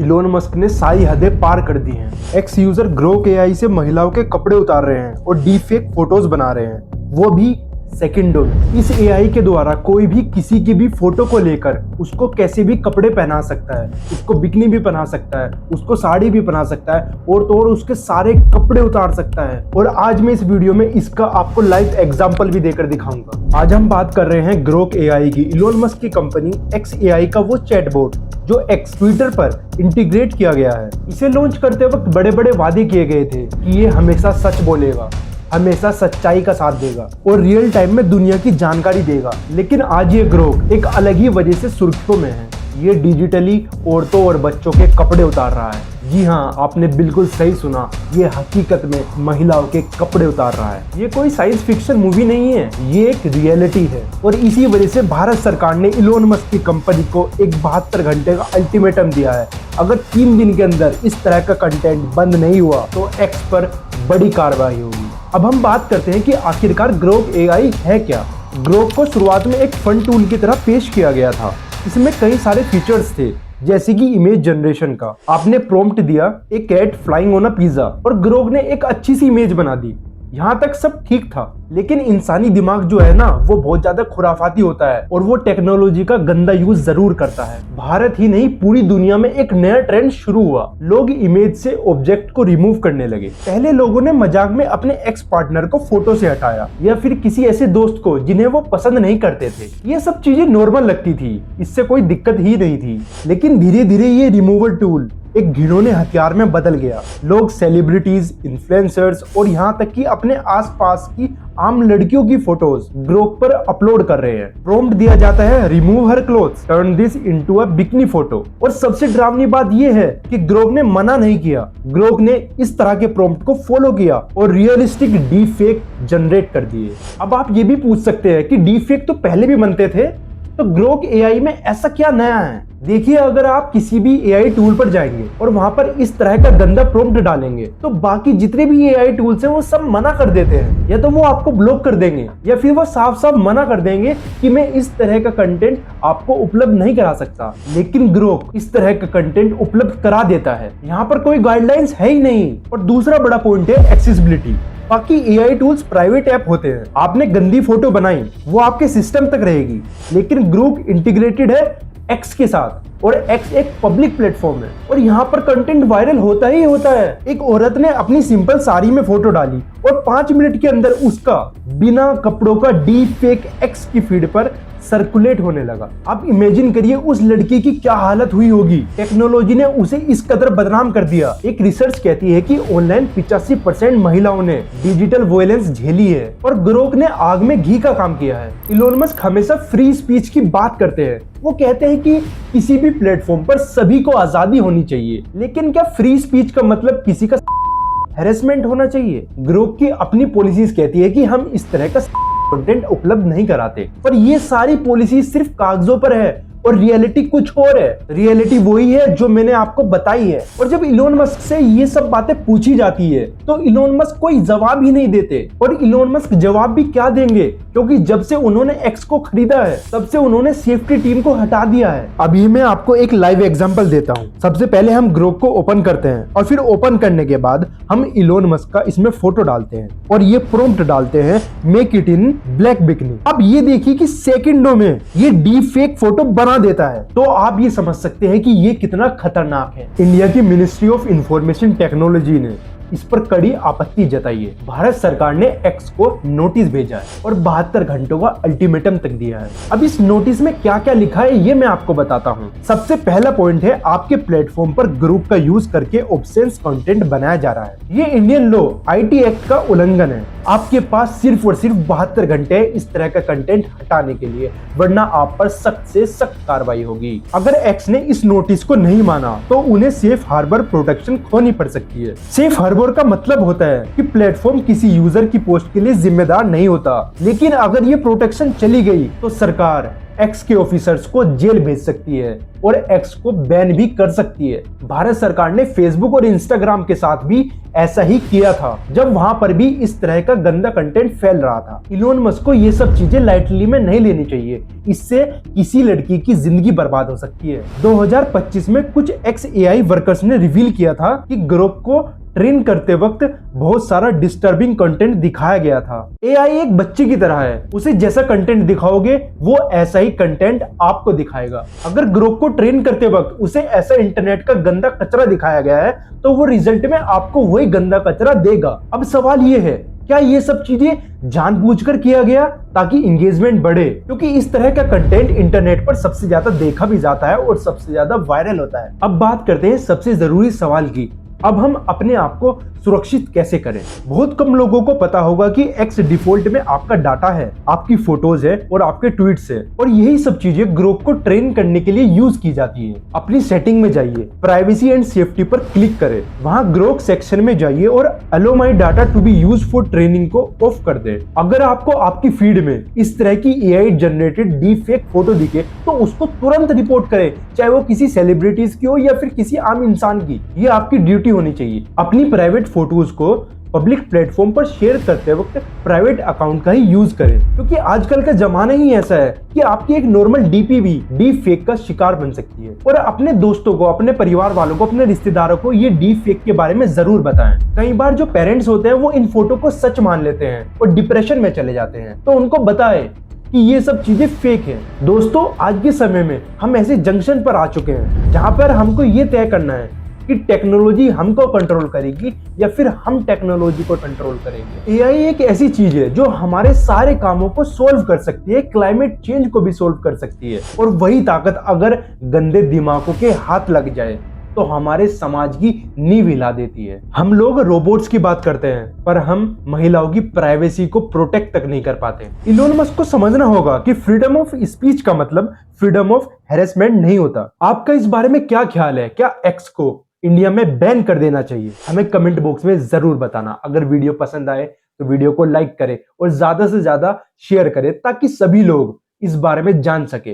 Elon Musk ने सारी हदें पार कर दी हैं। एक्स यूजर ग्रोक एआई से महिलाओं के कपड़े उतार रहे हैं और डीप फेक फोटोज बना रहे हैं, वो भी सेकंडों में। इस एआई के द्वारा कोई भी किसी की भी फोटो को लेकर उसको कैसे भी कपड़े पहना सकता है, उसको बिकनी भी पहना सकता है, उसको साड़ी भी पहना सकता है और तो और उसके सारे कपड़े उतार सकता है। और आज मैं इस वीडियो में इसका आपको लाइव एग्जांपल भी देकर दिखाऊंगा। आज हम बात कर रहे हैं ग्रोक एआई की। इलोन मस्क की कंपनी एक्स एआई का वो चैटबॉट जो एक्स ट्विटर पर इंटीग्रेट किया गया है। इसे लॉन्च करते वक्त बड़े बड़े वादे किए गए थे कि ये हमेशा सच बोलेगा, हमेशा सच्चाई का साथ देगा और रियल टाइम में दुनिया की जानकारी देगा। लेकिन आज ये ग्रोक एक अलग ही वजह से सुर्खियों में है। ये डिजिटली औरतों और बच्चों के कपड़े उतार रहा है। जी हाँ, आपने बिल्कुल सही सुना, ये हकीकत में महिलाओं के कपड़े उतार रहा है। ये कोई साइंस फिक्शन मूवी नहीं है, ये एक रियलिटी है। और इसी वजह से भारत सरकार ने इलोन मस्क की कंपनी को एक 72 घंटे का अल्टीमेटम दिया है। अगर 3 दिन के अंदर इस तरह का कंटेंट बंद नहीं हुआ तो एक्स पर बड़ी कार्रवाई होगी। अब हम बात करते हैं कि आखिरकार ग्रोक एआई है क्या। ग्रोक को शुरुआत में एक फन टूल की तरह पेश किया गया था। इसमें कई सारे फीचर्स थे, जैसे कि इमेज जनरेशन का। आपने प्रॉम्प्ट दिया एक cat flying on a pizza और ग्रोक ने एक अच्छी सी इमेज बना दी। यहाँ तक सब ठीक था, लेकिन इंसानी दिमाग जो है ना, वो बहुत ज्यादा खुराफाती होता है और वो टेक्नोलॉजी का गंदा यूज जरूर करता है। भारत ही नहीं, पूरी दुनिया में एक नया ट्रेंड शुरू हुआ। लोग इमेज से ऑब्जेक्ट को रिमूव करने लगे। पहले लोगों ने मजाक में अपने एक्स पार्टनर को फोटो से हटाया या फिर किसी ऐसे दोस्त को जिन्हें वो पसंद नहीं करते थे। ये सब चीजें नॉर्मल लगती थी, इससे कोई दिक्कत ही नहीं थी। लेकिन धीरे धीरे ये रिमूवल टूल एक घिनौने हथियार में बदल गया। लोग सेलिब्रिटीज, इन्फ्लुएंसर्स और यहाँ तक कि अपने आसपास की आम लड़कियों की फोटोज ग्रोक पर अपलोड कर रहे हैं। प्रॉम्प्ट दिया जाता है remove her clothes, turn this into a bikini photo. और सबसे डरावनी बात यह है कि ग्रोक ने मना नहीं किया। ग्रोक ने इस तरह के प्रॉम्प्ट को फॉलो किया और रियलिस्टिक डीप फेक जनरेट कर दिए। अब आप ये भी पूछ सकते हैं कि डीप फेक तो पहले भी बनते थे, तो ग्रोक एआई में ऐसा क्या नया है। देखिए, अगर आप किसी भी एआई टूल पर जाएंगे और वहां पर इस तरह का गंदा प्रॉम्प्ट डालेंगे तो बाकी जितने भी एआई टूल्स हैं वो सब मना कर देते हैं। या तो वो आपको ब्लॉक कर देंगे या फिर वो साफ साफ मना कर देंगे कि मैं इस तरह का कंटेंट आपको उपलब्ध नहीं करा सकता। लेकिन ग्रोक इस तरह का कंटेंट उपलब्ध करा देता है। यहाँ पर कोई गाइडलाइंस है ही नहीं। और दूसरा बड़ा पॉइंट है एक्सेसिबिलिटी। बाकी एआई टूल्स प्राइवेट ऐप होते हैं, आपने गंदी फोटो बनाई वो आपके सिस्टम तक रहेगी। लेकिन ग्रोक इंटीग्रेटेड है एक्स के साथ और एक्स एक पब्लिक प्लेटफॉर्म है और यहाँ पर कंटेंट वायरल होता ही होता है। एक औरत ने अपनी सिंपल साड़ी में फोटो डाली और 5 मिनट के अंदर उसका बिना कपड़ों का डीप फेक एक्स की फीड पर सर्कुलेट होने लगा। आप इमेजिन करिए उस लड़की की क्या हालत हुई होगी। टेक्नोलॉजी ने उसे इस कदर बदनाम कर दिया। एक रिसर्च कहती है कि ऑनलाइन 85% महिलाओं ने डिजिटल वायलेंस झेली है और ग्रोक ने आग में घी का काम किया है। इलोन मस्क हमेशा फ्री स्पीच की बात करते हैं। वो कहते हैं कि किसी भी प्लेटफॉर्म पर सभी को आजादी होनी चाहिए, लेकिन क्या फ्री स्पीच का मतलब किसी का हैरेसमेंट होना चाहिए? ग्रोक की अपनी पॉलिसीज कहती है कि हम इस तरह का कंटेंट उपलब्ध नहीं कराते, पर ये सारी पॉलिसी सिर्फ कागजों पर है और रियलिटी कुछ और है। रियलिटी वही है जो मैंने आपको बताई है। और जब इलोन मस्क से ये सब बातें पूछी जाती है तो इलोन मस्क कोई जवाब ही नहीं देते। और इलोन मस्क जवाब भी क्या देंगे, क्योंकि जब से उन्होंने एक्स को खरीदा है तब से उन्होंने सेफ्टी टीम को हटा दिया है। अभी मैं आपको एक लाइव एग्जांपल देता हूँ। सबसे पहले हम ग्रोक को ओपन करते हैं और फिर ओपन करने के बाद हम इलोन मस्क का इसमें फोटो डालते हैं और ये प्रॉम्प्ट डालते हैं make it in black bikini. अब ये देखिए कि सेकंडों में ये डीप फेक फोटो बना देता है। तो आप ये समझ सकते हैं कि ये कितना खतरनाक है। इंडिया की मिनिस्ट्री ऑफ इंफॉर्मेशन टेक्नोलॉजी ने इस पर कड़ी आपत्ति जताई है। भारत सरकार ने एक्स को नोटिस भेजा है और 72 घंटों का अल्टीमेटम तक दिया है। अब इस नोटिस में क्या क्या लिखा है ये मैं आपको बताता हूँ। सबसे पहला पॉइंट है, आपके प्लेटफॉर्म पर ग्रुप का यूज करके ऑब्सेंस कंटेंट बनाया जा रहा है। ये इंडियन लॉ आईटी एक्ट का उल्लंघन है। आपके पास सिर्फ और सिर्फ 72 घंटे इस तरह का कंटेंट हटाने के लिए, वरना आप पर सख्त से सख्त कार्रवाई होगी। अगर एक्स ने इस नोटिस को नहीं माना तो उन्हें सेफ हार्बर प्रोटेक्शन खोनी पड़ सकती है। सेफ हार्बर वॉर का मतलब होता है कि प्लेटफॉर्म किसी यूजर की पोस्ट के लिए जिम्मेदार नहीं होता, लेकिन अगर ये प्रोटेक्शन चली गई तो सरकार एक्स के ऑफिसर्स को जेल भेज सकती है और एक्स को बैन भी कर सकती है। भारत सरकार ने फेसबुक और इंस्टाग्राम के साथ भी ऐसा ही किया था, जब वहां पर भी इस तरह का गंदा कंटेंट फैल रहा था। इलोन मस्क को ये सब चीजें लाइटली में नहीं लेनी चाहिए, इससे किसी लड़की की जिंदगी बर्बाद हो सकती है। 2025 में कुछ एक्स एआई वर्कर्स ने रिवील किया था कि ग्रोक को ट्रेन करते वक्त बहुत सारा डिस्टर्बिंग कंटेंट दिखाया गया था। एआई एक बच्चे की तरह है, उसे जैसा कंटेंट दिखाओगे वो ऐसा ही कंटेंट आपको दिखाएगा। अगर ग्रोक को ट्रेन करते वक्त उसे ऐसा इंटरनेट का गंदा कचरा दिखाया गया है तो वो रिजल्ट में आपको वही गंदा कचरा देगा। अब सवाल ये है, क्या ये सब चीजें जानबूझकर किया गया ताकि एंगेजमेंट बढ़े? क्योंकि इस तरह का कंटेंट इंटरनेट पर सबसे ज्यादा देखा भी जाता है और सबसे ज्यादा वायरल होता है। अब बात करते हैं सबसे जरूरी सवाल की, अब हम अपने आप को सुरक्षित कैसे करें? बहुत कम लोगों को पता होगा कि एक्स डिफॉल्ट में आपका डाटा है, आपकी फोटोज है और आपके ट्वीट्स है, और यही सब चीजें ग्रोक को ट्रेन करने के लिए यूज की जाती है। अपनी सेटिंग में जाइए, प्राइवेसी एंड सेफ्टी पर क्लिक करें, वहां ग्रोक सेक्शन में जाइए और allow my data to be used for training को ऑफ कर दें। अगर आपको आपकी फीड में इस तरह की AI generated deep fake photo दिखे तो उसको तुरंत रिपोर्ट करें, चाहे वो किसी सेलिब्रिटीज की हो या फिर किसी आम इंसान की। ये आपकी ड्यूटी होनी चाहिए। अपनी प्राइवेट फोटोज को पब्लिक प्लेटफॉर्म पर शेयर करते वक्त प्राइवेट अकाउंट का ही यूज करें, क्योंकि आजकल का जमाना ही ऐसा है कि आपकी एक नॉर्मल डीपी भी डीप फेक का शिकार बन सकती है। और अपने दोस्तों को, अपने परिवार वालों को, अपने रिश्तेदारों को ये डीप फेक के बारे में जरूर बताएं। कई बार जो पेरेंट्स होते हैं वो इन फोटो को सच मान लेते हैं और डिप्रेशन में चले जाते हैं, तो उनको बताएं कि ये सब चीजें फेक हैं। दोस्तों, आज के समय में हम ऐसे जंक्शन पर आ चुके हैं जहां पर हमको ये तय करना है कि टेक्नोलॉजी हमको कंट्रोल करेगी या फिर हम टेक्नोलॉजी को कंट्रोल करेंगे। एआई एक ऐसी चीज है जो हमारे सारे कामों को सोल्व कर सकती है, क्लाइमेट चेंज को भी सोल्व कर सकती है, और वही ताकत अगर गंदे दिमागों के हाथ लग जाए तो हमारे समाज की नींव हिला देती है। हम लोग रोबोट्स की बात करते हैं पर हम महिलाओं की प्राइवेसी को प्रोटेक्ट तक नहीं कर पाते। इलोन मस्क को समझना होगा कि फ्रीडम ऑफ स्पीच का मतलब फ्रीडम ऑफ हैरेसमेंट नहीं होता। आपका इस बारे में क्या ख्याल है? क्या एक्स को इंडिया में बैन कर देना चाहिए? हमें कमेंट बॉक्स में जरूर बताना। अगर वीडियो पसंद आए तो वीडियो को लाइक करें और ज्यादा से ज्यादा शेयर करें ताकि सभी लोग इस बारे में जान सके।